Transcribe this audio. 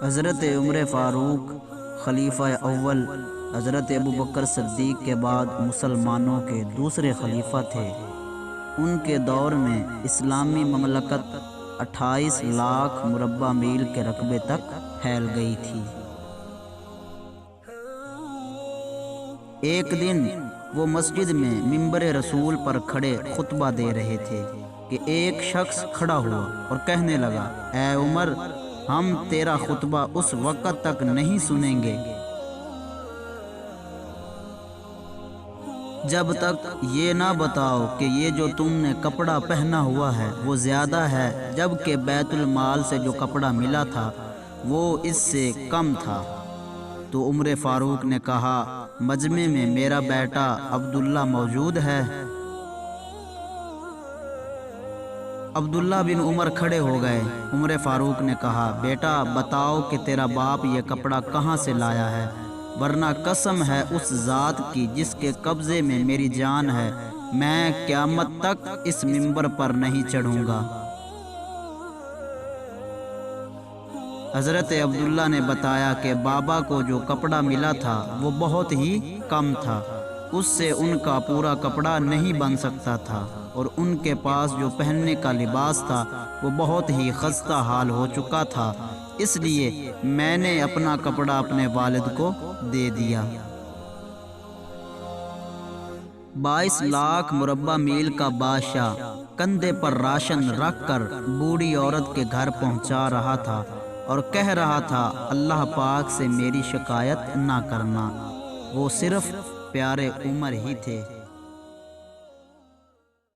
حضرت عمر فاروق خلیفہ اول حضرت ابوبکر صدیق کے بعد مسلمانوں کے دوسرے خلیفہ تھے۔ ان کے دور میں اسلامی مملکت 28 لاکھ مربع میل کے رقبے تک پھیل گئی تھی۔ ایک دن وہ مسجد میں منبر رسول پر کھڑے خطبہ دے رہے تھے کہ ایک شخص کھڑا ہوا اور کہنے لگا، اے عمر، ہم تیرا خطبہ اس وقت تک نہیں سنیں گے جب تک یہ نہ بتاؤ کہ یہ جو تم نے کپڑا پہنا ہوا ہے وہ زیادہ ہے، جبکہ بیت المال سے جو کپڑا ملا تھا وہ اس سے کم تھا۔ تو عمر فاروق نے کہا، مجمع میں میرا بیٹا عبداللہ موجود ہے؟ عبداللہ بن عمر کھڑے ہو گئے۔ عمر فاروق نے کہا، بیٹا بتاؤ کہ تیرا باپ یہ کپڑا کہاں سے لایا ہے، ورنہ قسم ہے اس ذات کی جس کے قبضے میں میری جان ہے، میں قیامت تک اس منبر پر نہیں چڑھوں گا۔ حضرت عبداللہ نے بتایا کہ بابا کو جو کپڑا ملا تھا وہ بہت ہی کم تھا، اس سے ان کا پورا کپڑا نہیں بن سکتا تھا، اور ان کے پاس جو پہننے کا لباس تھا وہ بہت ہی خستہ حال ہو چکا تھا، اس لیے میں نے اپنا کپڑا اپنے والد کو دے دیا۔ 22 لاکھ مربع میل کا بادشاہ کندھے پر راشن رکھ کر بوڑھی عورت کے گھر پہنچا رہا تھا اور کہہ رہا تھا، اللہ پاک سے میری شکایت نہ کرنا۔ وہ صرف پیارے عمر ہی تھے۔